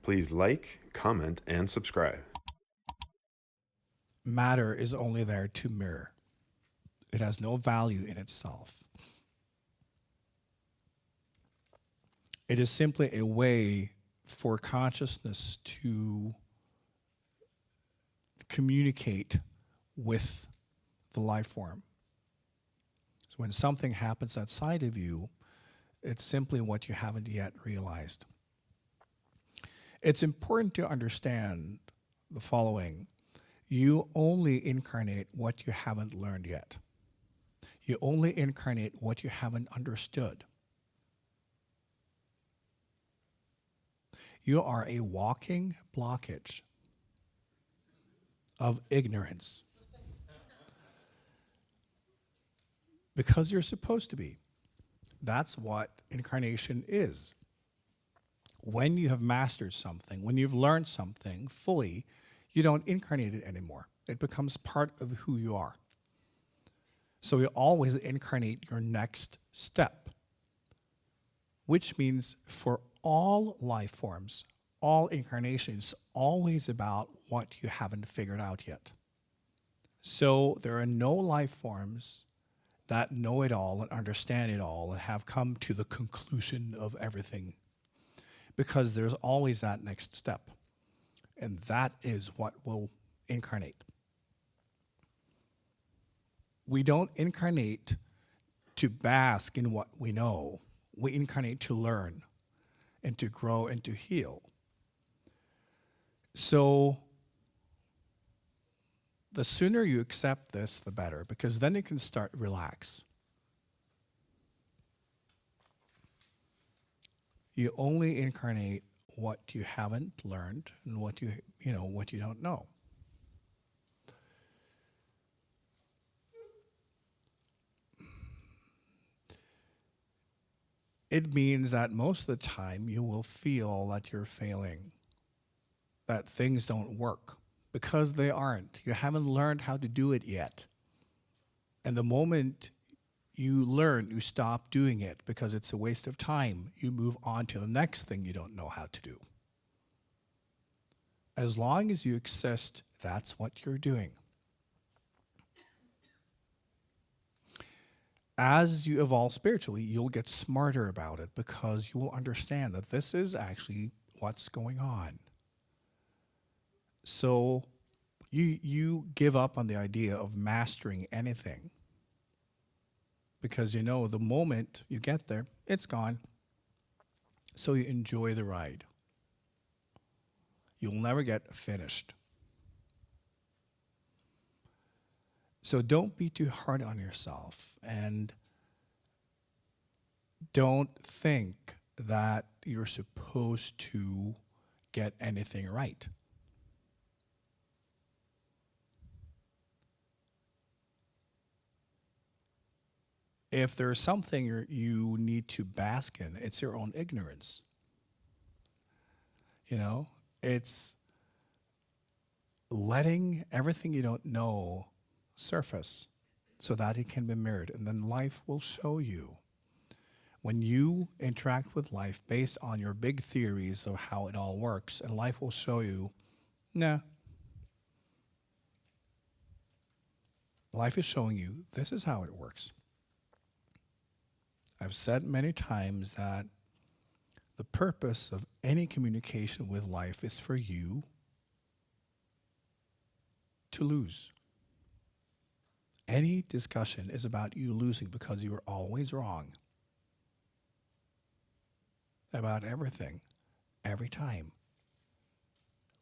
Please like, comment, and subscribe. Matter is only there to mirror. It has no value in itself. It is simply a way for consciousness to communicate with the life form. So when something happens outside of you, it's simply what you haven't yet realized. It's important to understand the following. You only incarnate what you haven't learned yet. You only incarnate what you haven't understood. You are a walking blockage of ignorance. Because you're supposed to be. That's what incarnation is. When you have mastered something, when you've learned something fully, you don't incarnate it anymore. It becomes part of who you are. So you always incarnate your next step, which means for all life forms, all incarnations, always about what you haven't figured out yet. So there are no life forms that know it all and understand it all and have come to the conclusion of everything, because there's always that next step, and that is what will incarnate. We don't incarnate to bask in what we know. We incarnate to learn and to grow and to heal. So the sooner you accept this, the better, because then you can start to relax. You only incarnate what you haven't learned and what you don't know. It means that most of the time you will feel that you're failing, that things don't work, because they aren't. You haven't learned how to do it yet. And the moment you learn, you stop doing it because it's a waste of time. You move on to the next thing you don't know how to do. As long as you exist, that's what you're doing. As you evolve spiritually, you'll get smarter about it because you will understand that this is actually what's going on. So you give up on the idea of mastering anything, because you know the moment you get there, it's gone. So you enjoy the ride. You'll never get finished. So don't be too hard on yourself, and don't think that you're supposed to get anything right. If there's something you need to bask in, it's your own ignorance. It's letting everything you don't know surface so that it can be mirrored, and then life will show you. When you interact with life based on your big theories of how it all works, and life will show you, nah. Life is showing you this is how it works. I've said many times that the purpose of any communication with life is for you to lose. Any discussion is about you losing because you are always wrong about everything, every time.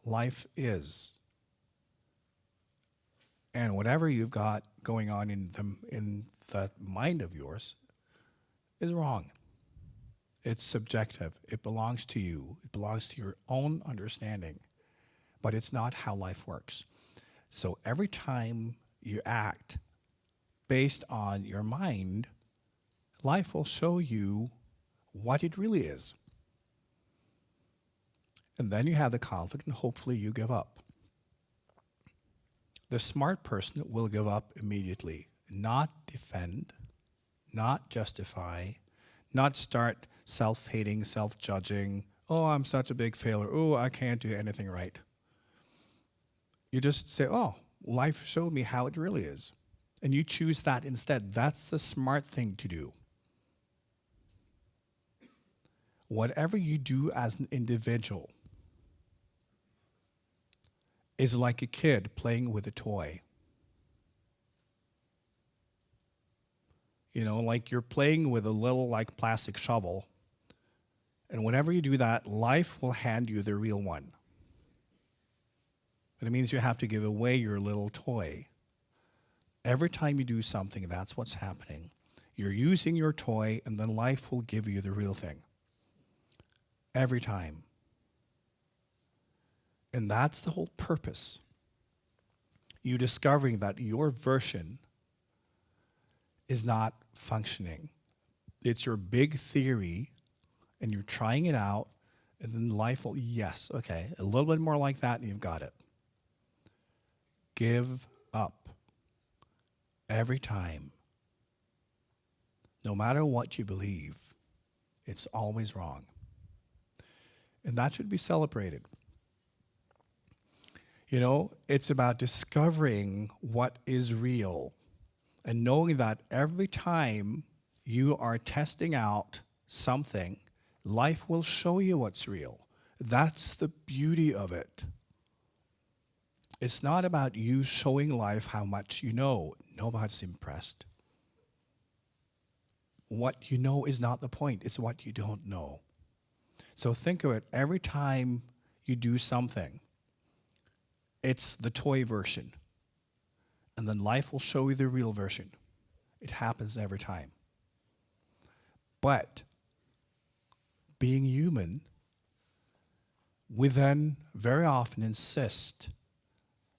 Life is. And whatever you've got going on in that mind of yours is wrong. It's subjective. It belongs to you. It belongs to your own understanding. But it's not how life works. So every time you act based on your mind, life will show you what it really is. And then you have the conflict, and hopefully you give up. The smart person will give up immediately, not defend, not justify, not start self-hating, self-judging. oh, I'm such a big failure. Oh, I can't do anything right. You just say, oh, life showed me how it really is. And you choose that instead. That's the smart thing to do. Whatever you do as an individual is like a kid playing with a toy. You know, like you're playing with a little like plastic shovel. And whenever you do that, life will hand you the real one. But it means you have to give away your little toy. Every time you do something, that's what's happening. You're using your toy, and then life will give you the real thing. Every time. And that's the whole purpose. You discovering that your version is not functioning. It's your big theory, and you're trying it out, and then life will, yes, okay, a little bit more like that, and you've got it. Give up. Every time. No matter what you believe, it's always wrong. And that should be celebrated. You know, it's about discovering what is real and knowing that every time you are testing out something, life will show you what's real. That's the beauty of it. It's not about you showing life how much you know. Nobody's impressed. What you know is not the point. It's what you don't know. So think of it. Every time you do something, it's the toy version. And then life will show you the real version. It happens every time. But being human, we then very often insist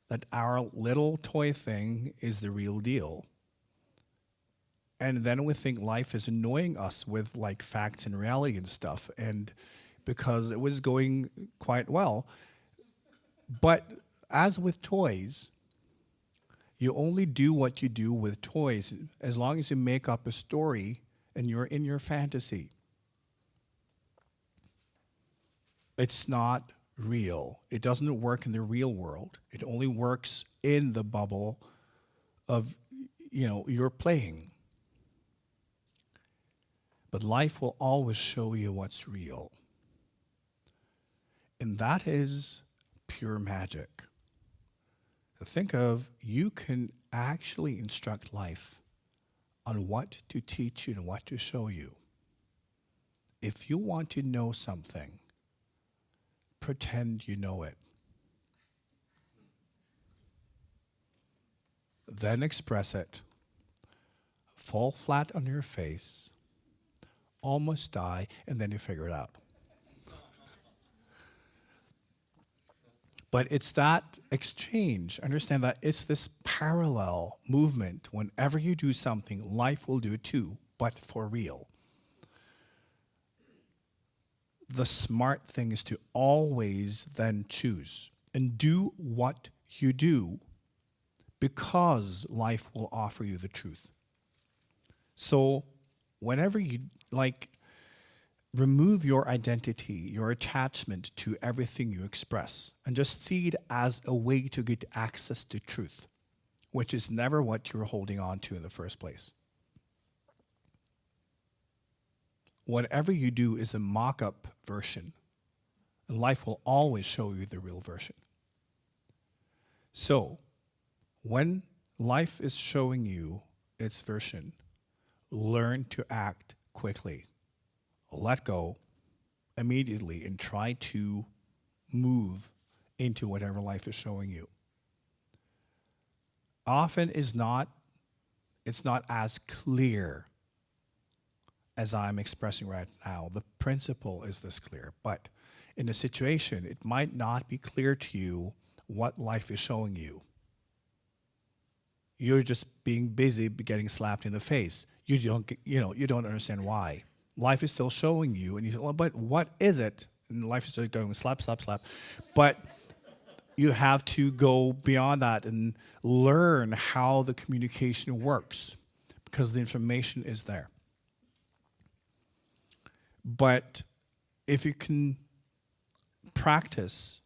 that our little toy thing is the real deal. And then we think life is annoying us with like facts and reality and stuff. And because it was going quite well. But as with toys, you only do what you do with toys as long as you make up a story and you're in your fantasy. It's not real. It doesn't work in the real world. It only works in the bubble of, you know, you're playing. But life will always show you what's real. And that is pure magic. Think of, you can actually instruct life on what to teach you and what to show you. If you want to know something, pretend you know it. Then express it. Fall flat on your face, almost die, and then you figure it out. But it's that exchange. Understand that it's this parallel movement. Whenever you do something, life will do it too, but for real. The smart thing is to always then choose and do what you do because life will offer you the truth. So whenever you remove your identity, your attachment to everything you express, and just see it as a way to get access to truth, which is never what you're holding on to in the first place. Whatever you do is a mock-up version, and life will always show you the real version. So, when life is showing you its version, learn to act quickly. Let go immediately and try to move into whatever life is showing you. Often it's not as clear as I'm expressing right now. The principle is this clear, but in a situation, it might not be clear to you what life is showing you. You're just being busy getting slapped in the face. You don't understand why. Life is still showing you, and you say, well, but what is it? And life is still going slap, slap, slap. But you have to go beyond that and learn how the communication works because the information is there. But if you can practice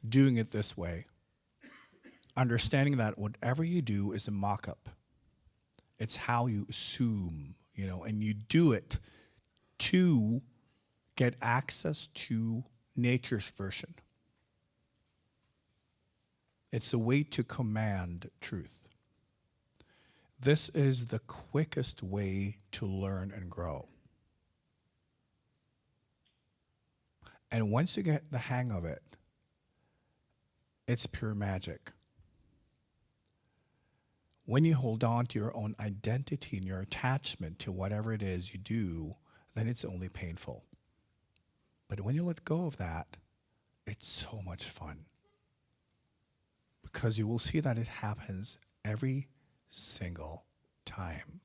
doing it this way, understanding that whatever you do is a mock-up. It's how you assume, and you do it to get access to nature's version. It's a way to command truth. This is the quickest way to learn and grow. And once you get the hang of it, it's pure magic. When you hold on to your own identity and your attachment to whatever it is you do, then it's only painful. But when you let go of that, it's so much fun. Because you will see that it happens every single time.